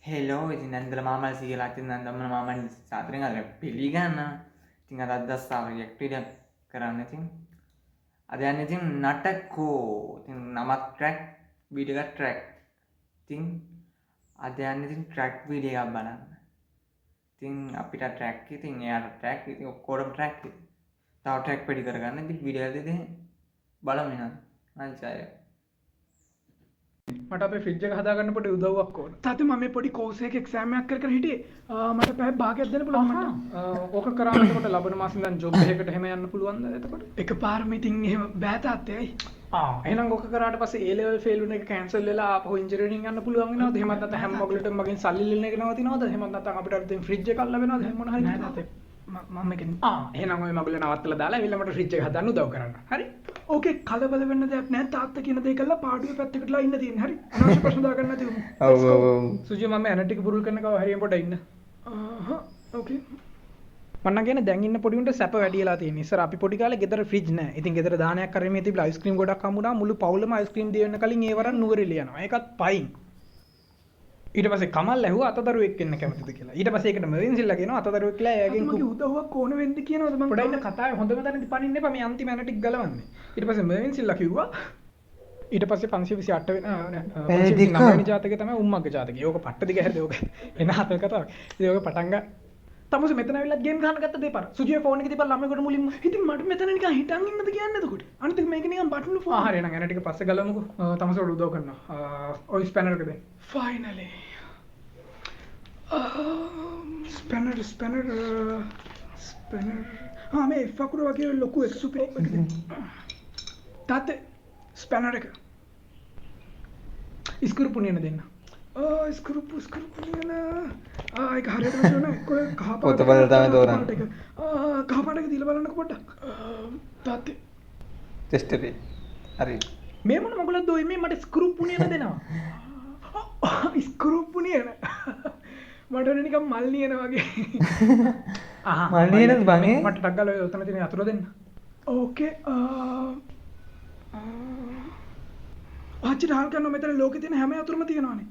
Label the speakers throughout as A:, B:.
A: Hello ඉතින් නැන්දල මාමල් සීලා ඉතින් නැන්දම්මල මාමන් සාතරෙන් අර පිළිගන්න. ඉතින් අද අදස්සාව රියැක්ට් වීඩියෝ කරන්න ඉතින්. අද යන්නේ ඉතින් නටකෝ. ඉතින් නමක් ට්‍රැක් වීඩියෝ එක ට්‍රැක්. ඉතින් අද යන්නේ ඉතින් ට්‍රැක් වීඩියෝ එකක් බලන්න. ඉතින් අපිට ට්‍රැක් ඉතින් එයාට ට්‍රැක් ඉතින් ඔක්කොටම ට්‍රැක් ඉතින්. තව ට්‍රැක් වැඩි කරගන්න ඉතින් වීඩියෝ එක ඉතින් බලමු නේද. අනිත්
B: මට අපේ ෆ්‍රිජ් එක හදාගන්න පොඩි උදව්වක් ඕන. තාත්තේ මම මේ පොඩි කෝස් එකක එක්සෑම් එකක් කර හිටියේ. මට පැය භාගයක් දෙන්න පුළුවන් මට. ඕක කරාම එතකොට ලබන මාසෙන් දැන් ජොබ් එකකට එහෙම යන්න පුළුවන්ද එතකොට? එකපාරම ඉතින් එහෙම බෑ තාත්තේ අයි. එහෙනම් ඕක කරාට පස්සේ A level fail වුණ එක කැන්සල් වෙලා ආපහු ඉන්ජිනියරින් යන්න පුළුවන් වෙනවද? එහෙමත් නැත්නම් හැම මොකලටම මගෙන් සල්ලි ඉල්ලන එක නවතිනවද? එහෙමත් නැත්නම් අපිට අලුතෙන් ෆ්‍රිජ් එකක් ලැබෙනවද? එහෙම මොන හරි නෑ තාත්තේ. මම කියන්නේ එහෙනම් ඔය මගුල නවත්තලා දාලා ඇවිල්ලා මට ෆ්‍රිජ් එක හදන්න උදව් කරන්න. හරි? ඕකේ කලබල වෙන්න දෙයක් නැහැ. තාත්තා කියන දේ කළා පාඩුවේ පැත්තකටලා ඉන්න තියෙන්නේ. හරි? අනවශ්‍ය ප්‍රශ්න දාගන්න නැතිව. ඔව්. සුජි මම ඇනටික් බුරුල් කරනකව හරියම පොඩ ඉන්න. ඕකේ. මන්න කියන්නේ දැන් ඉන්න පොඩි උන්ට සැප වැඩිලා තියෙන. ඉස්සර අපි පොඩි කාලේ ගෙදර ෆ්‍රිජ් නැහැ. ඉතින් ගෙදර දානයක් කරේ මේ තිබිලා අයිස්ක්‍රීම් ගොඩක් හම්බුණා. මුළු පවුලම අයිස්ක්‍රීම් දෙන්න කලින් ඒ වරන් නුවරඑළිය යනවා. ඒකත් පයින්. ඊට පස්සේ කමල් ඇහුවා අතදරුවෙක් වෙන්න කැමතිද කියලා. ඊට පස්සේ ඒකට මෙවින්සිල්ලා කියනවා අතදරුවෙක් කියලා එයාගෙන් මගේ උදව්වක් ඕන වෙන්න කියනවාද මම පොඩ්ඩක් ඉන්න කතාවේ හොඳම තැනදී පනින්න එපා මේ අන්තිම ඇනටික් ගලවන්නේ. ඊට පස්සේ මෙවින්සිල්ලා කිව්වා ඊට පස්සේ 528 වෙන 529 වෙනි ජාතකය තමයි උම්මග්ග ජාතකය. ඕක පට්ට දිග හැරද ඕක එන හතර කතාවක්. ඉතින් ඕක පටන් ගන්න තමස මෙතන ඇවිල්ලා ගේම් ගහන්න ගත්ත දෙපාර. සුජියේ ෆෝන් එකේ තිබ්බා ළමයෙකුට මුලින්ම. ඉතින් මට මෙතන නිකන් හිටන් ඉන්නද කියන්නේ එතකොට. අනිත් එක මේක නිකන් බටන් ෆෝන්. හරි එහෙනම් ඇනටික් පස්සේ ගලවමුකෝ. තමසට උදව් කරනවා. ඔය ස්පැනර් එක දෙන්න. ෆයිනලි ස්පැනර් මේ ෆකුර වගේ ලොකු එක සුපිරි තාත්තේ ස්පැනර් එක ඉස්කුරුප්පු නියන දෙන්න. ඉස්කුරුප්පු නියන ඒක හරියට වශයෙන් කොයි කහ පාට
A: පොත බලලා තමයි තෝරන්නේ.
B: කහ පාට එක දීලා බලන්නකො පොඩ්ඩක්. තාත්තේ
A: ටෙස්ට් එකේ හරි
B: මේ මොන මගුලක්ද ඔය මේ මට ස්ක්‍රූප්පු නියන දෙනවා. ස්ක්‍රූප්පු නියන මට නිකන් මල් නියන වගේ.
A: මල් නියනද බං ඒ?
B: මට ටක් ගාලා ඔය උතන තියෙන අතුර දෙන්න. ඕකේ ආච්චි ඩහල් කරනවා මෙතන ලෝකේ තියෙන හැම අතුරම තියෙනවානේ.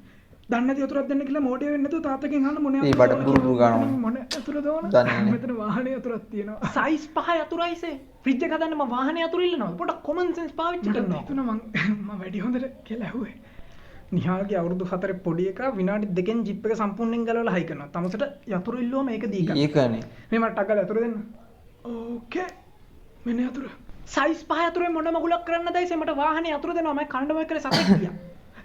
B: දන්නේ නැති අතුරක් දෙන්න කියලා මොඩේ වෙන්නේ නැතුව තාත්තගෙන් අහන්න මොනේ
A: අතුර. ඒ බඩ පුරුරු ගන්නවා.
B: මොනේ අතුරද ඕන? මෙතන වාහනේ අතුරක් තියෙනවා. සයිස් 5 අතුරයිසේ. ෆ්‍රිජ් එක හදන්න මම වාහනේ අතුරු ඉල්ලනවා. පොඩක් කොමන් සෙන්ස් පාවිච්චි කරනවා. මම වැඩි හොඳට කියලා ඇහුවේ. නිහාගේ අවුරුදු 4 පොඩි එකා විනාඩි 2කින් ජිප් එක සම්පූර්ණයෙන් ගලවලා හයි කරනවා. තමසට යතුරු ඉල්ලුවම ඒක දී ගන්න.
A: ඒකනේ.
B: මේ මට ටක් ගාලා යතුරු දෙන්න. ඕකේ. මෙන්න යතුරු. සයිස් 5 යතුරුෙන් මොන මගුලක් කරන්නද ඇයිසේ මට වාහනේ යතුරු දෙනවා. මම කණ්ඩ මොකද කරේ සතෙක් ගියා.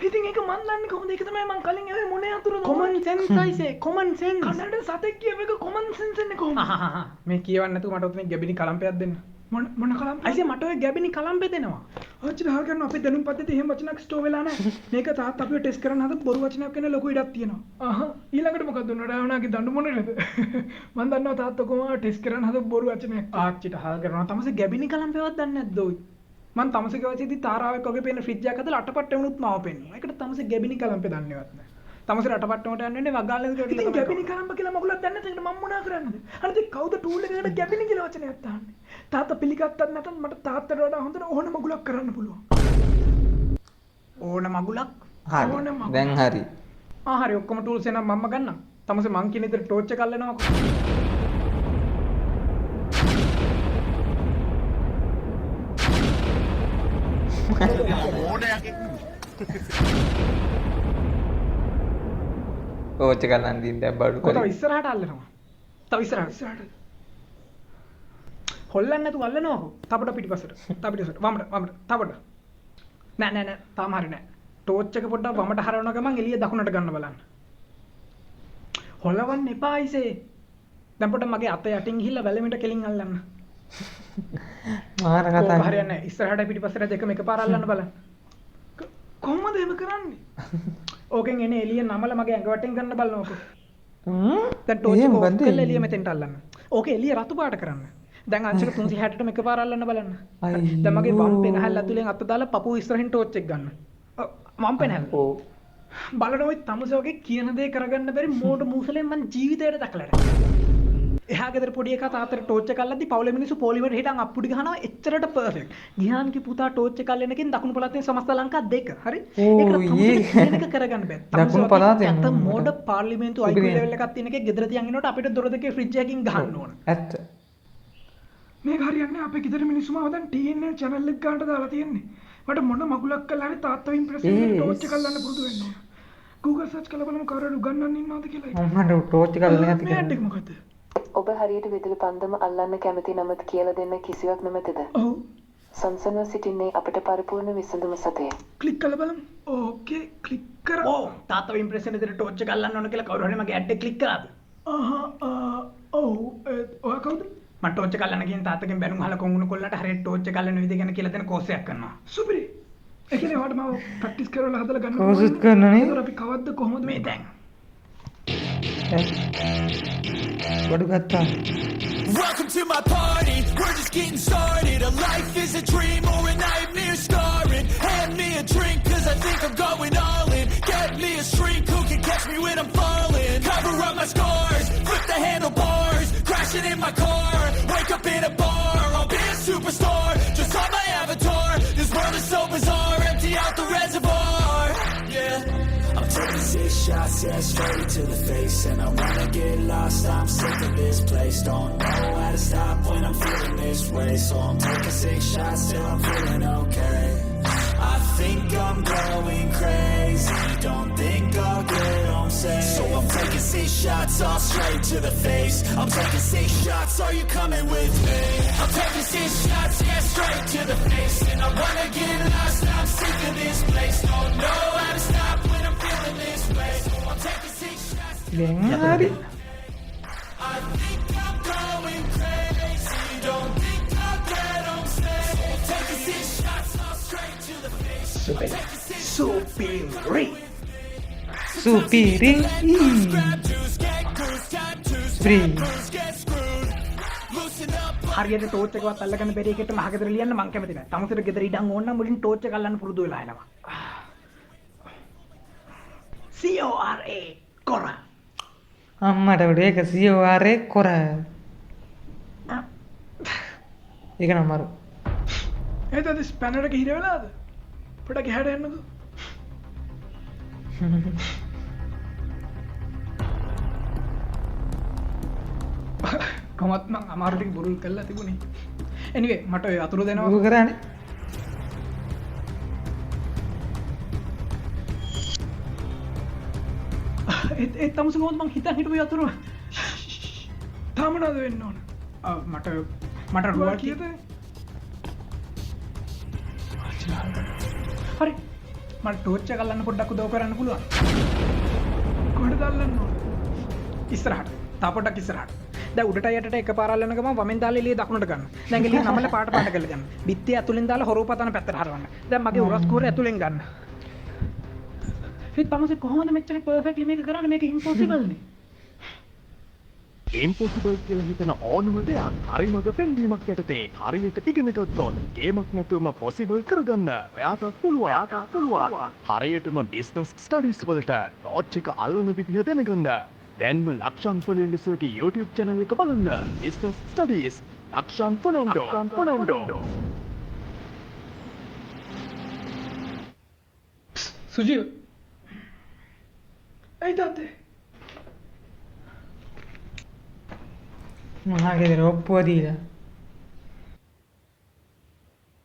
B: ඉතින් ඒක මන් දන්නේ කොහොමද? ඒක තමයි මං කලින් ඇහුවේ මොන යතුරුද? කොමන් සෙන්ස් ඇයිසේ. Common sense. කන්නඩ සතෙක් කියව එක කොමන් සෙන්ස් එන්නේ කොහොමද? මේ කියවන්න නැතුව මට උතන ගැබිනි කලම්පයක් දෙන්න. මොන කලම්ප? ඇයිසේ මට ඔය ගැබිනි කලම්පේ දෙනවා. ආච්චි දහල් කරනවා අපේ දැනුම් පද්ධතිය එහෙම වචනක් ස්ටෝ වෙලා නැහැ. මේක තාත්තා අපිව ටෙස්ට් කරන්න හදපු බොරු වචනයක් වෙන ලොකු ඉඩක් තියෙනවා. ඊළඟට මොකක්ද උනඩාවනාගේ දඬු මොනේ නේද? මම දන්නවා තාත්තා කොහොමද ටෙස්ට් කරන්න හදපු බොරු වචනයක්. ආච්චිට හල් කරනවා තමසේ ගැබිනි කලම්පේවත් දන්නේ නැද්ද ඔයි? මම තමසේ ගාවචේදී තාරාවෙක් වගේ පේන ෆ්‍රිජ් එකක් හදලා අටපට්ට වුණුත් මාව පෙන්නවා. ඒකට තමසේ ගැබිනි කලම්පේ දන්නේවත් නැහැ. තමසේ අටපට්ටමට යන්න වෙන්නේ වගාලෙන් කියලා. ඉතින් ගැබිනි කලම්ප කියලා මගුලක් දන්නේ නැත්නම් මම මොනා කරන්නද? අනිත් කවුද ටූල් එකකට ගැබිනි කියලා වචනයක් දාන්නේ? තාත්තා පිළිගත්තත් නැත්නම් මට තාත්තට වඩා හොඳට ඕන මගුලක් කරන්න පුළුවන්. ඕන මගුලක්?
A: හරි. දැන් හරි.
B: හරි ඔක්කොම ටූල්ස් එනම් මම ගන්නම්. තමසේ මං කියන විදිහට ටෝච් එක අල්ලනවාකෝ.
A: ඕච්ච ගන්න දින් දැන් බඩු
B: තව
A: කරේ.
B: ඉස්සරහට අල්ලනවා. තව ඉස්සරහට. හොල්ලන්න නැතුව අල්ලනවාකෝ. තපඩ පිටිපස්සට. තව පිටිපස්සට. වමට. තපඩ. නෑ. තාම හරි නෑ. ටෝච් එක පොඩ්ඩක් වමට හරවන ගමන් එළිය දකුණට ගන්න බලන්න. හොලවන්න එපා අයිසේ. දැන් පොඩ්ඩක් මගේ අත යටින් ගිහිල්ලා වැලෙමිට කෙලින් අල්ලන්න.
A: මාර කතා.
B: කොහොම හරියන්නේ නැහැ. ඉස්සරහට පිටිපස්සට දෙකම එකපාර අල්ලන්න බලන්න. කොහොමද එහෙම කරන්නේ? ඕකෙන් එනේ එළිය නමල මගේ ඇඟ වටෙන් ගන්න බලනකො. දැන් ටෝච් එක ඔෆ් කරලා එළිය මෙතෙන්ට අල්ලන්න. ඕකේ එළිය රතු පාට කරන්න. දැන් අංශක 360ටම එකපාර අල්ලන්න බලන්න. දැන් මගේ වම් පෙනහැල්ල ඇතුලෙන් අත දාලා පපුව ඉස්සරහින් ටෝච් එක ගන්න. වම් පෙනහැල්ල. ඔව්. බලන ඔය තමස වගේ කියන දේ කරගන්න බැරි මෝඩ මූසලෙන් මං ජීවිතේට දැකලා නැහැ. එහා ගෙදර පොඩි එකා තාත්තට ටෝච් එක අල්ලද්දි පවුලේ මිනිස්සු පොලිමර් හිටන් අප්පුඩි ගහනවා එච්චරට පර්ෆෙක්ට්. ගියාන් කි පුතා ටෝච් එක අල්ලනකින් දකුණු පළාතේ සමස්ත ලංකා 2. හරි? ඒකට කියන එක කරගන්න බෑ.
A: දකුණු පළාතේ
B: අත මොඩ පාර්ලිමේන්තු IQ ලෙවල් එකක් තියෙන එකේ ගෙදර තියන් ඉන්නකොට අපිට දොර දෙකේ ෆ්‍රිජ් එකකින් ගහන්න ඕන.
A: ඇත්ත.
B: මේක හරියන්නේ අපේ ගෙදර මිනිස්සුම දැන් TNN channel එක ගන්නට දාලා තියෙන්නේ. මට මොන මගුලක් කළා හරි තාත්තා ඉම්ප්‍රෙස් වෙන්න ටෝච් එක අල්ලන්න පුරුදු වෙන්න ඕන. Google search කරලා බලමු කවුරුහරි උගන්වන්න ඉන්නවද කියලා.
A: මම ටෝච් එක අල්ලන්න ඇති
B: මේ ඇඩ් එක මොකද්ද?
C: ඔබ හරියට විදුලි පන්දම අල්ලන්න කැමති නමුත් කියලා දෙන්න කිසිවක් නොමැතිද?
B: ඔව්.
C: සම්සන්ව සිටින්නේ අපට පරිපූර්ණ විසඳුම සතේ.
B: ක්ලික් කරලා බලමු. ඕකේ ක්ලික් කරා. ඔව් තාත්තව ඉම්ප්‍රෙස් වෙන විදිහට ටෝච් එක අල්ලන්න ඕන කියලා කවුරු හරි මගේ ඇඩ් එක ක්ලික් කරාද? ඔව් ඔයා කවුද? මම ටෝච් එක අල්ලන්න ගිහින් තාත්තගෙන් බැනුම් අහලා කොංගුණ කොල්ලට හරියට ටෝච් එක අල්ලන විදිහ ගැන කියලා දෙන කෝස් එකක් කරනවා. සුපිරි. ඒ කියන්නේ ඔයාට මම ප්‍රැක්ටිස් කරලා හදලා ගන්න
A: කෝස් එකක් කරනවා නේ?
B: ඒතර අපි කවද්ද කොහොමද මේ දැන්?
A: බඩු ගත්තා.
D: Welcome to my party, we're just getting started. A life is a dream or a nightmare scarring. Hand me a drink cause I think I'm going all in. Get me a shrink who can catch me when I'm falling. Cover up my scars, flip the handlebars. Crashing in my car, wake up in a bar. I'll be a superstar, just on my avatar. This world is so bizarre, empty out the reservoir. Yeah. I'm taking 6 shots, yeah, straight to the face. And I wanna get lost, I'm sick of this place. Don't know how to stop when I'm feeling this way. So I'm taking 6 shots till I'm feeling okay. I think I'm going crazy, don't think I'll get home safe. So I'm taking 6 shots, all straight to the face. I'm taking 6 shots, are you coming with me? I'm taking 6 shots, yeah, straight to the face. And I wanna get lost, I'm sick of this place. Don't know how to stop when I'm feeling this way. So I'm taking 6 shots.
A: දැන් හරි.
D: I think I'm going crazy, don't think I'll get home safe. So I'm taking 6 shots, all straight to the face.
B: සුපිරි.
A: සුපිරි. Free. හරියට torch එකවත් අල්ලගන්න බැරි එකට මහගෙදර ලියන්න මං කැමති නැහැ. තමුසෙට ගෙදර ඉඩම් ඕන නම් මුලින් ටෝච් එක අල්ලන්න පුරුදු වෙලා එනවා. CORA කොරා. අම්මට උඩ ඒක CORA කොර. ඒක නම් මරු.
B: එතද ස්පැනර් එක හිර වෙලාද? පොඩක් එහාට යන්නකෝ. කොහොමත් මං අමාරුටින් බුරුල් කරලා තිබුණේ. anyway මට ඔය අතුරු දෙනවා.
A: මොකද කරන්නේ?
B: ඒ තමුස කොහොමද මං හිතන් හිටපු අතුරු? තාම නේද වෙන්න ඕන. මට රුවල් කීයද? හරි. මට ටෝච් එක අල්ලන්න පොඩ්ඩක් උදව් කරන්න පුළුවන්. කොහෙද අල්ලන්න ඕන? ඉස්සරහට. තා පොඩ්ඩක් ඉස්සරහට. දැන් උඩට යටට එකපාර අල්ලන ගමන් වමෙන් දාලා එළිය දකුණට ගන්න. දැන් එළිය නමල පාට පාට කරලා ගන්න. බිත්තිය ඇතුලෙන් දාලා හොරෝපතන පැත්තට හරවන්න. දැන් මගේ උරස් කෝරේ ඇතුලෙන් ගන්න. හිත පමසේ කොහොමද මෙච්චර පර්ෆෙක්ට්ලි මේක කරන්නේ? මේක ඉම්පොසිබල් නේ.
E: ඉම්පොසිබල් කියලා හිතන ඕනම දෙයක් හරිමක පෙන්වීමක් යටතේ හරියට ඉගෙන ගත්තොත් ගේමක් නැතුවම පොසිබල් කරගන්න ඔයාට පුළුවන්. හරියටම බිස්නස් ස්ටඩීස් වලට ටෝච් එක අල්ලන විදිහ දැනගන්න. දැන්ම ලක්ෂන් ෆොලෙන්ඩර්ස්ගේ YouTube channel එක බලන්න. බිස්නස් ස්ටඩීස් ලක්ෂන් ෆොලෙන්ඩර්.
B: සුජීව. ඇයි තාත්තේ?
A: මහගෙදර ඔප්පුව දීලා.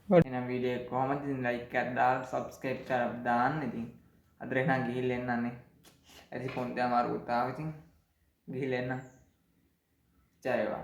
A: එහෙනම් වීඩියෝ එක කොහමද ඉතින් ලයික් එකක් දාලා සබ්ස්ක්‍රයිබ් කරලා දාන්න ඉතින්. අද එහෙනම් ගිහිල්ලා එන්නනේ. ඇති ෆෝන් එක අමාරු තාම ඉතින් ගිහිල්ලා එන්න. ජය වේවා.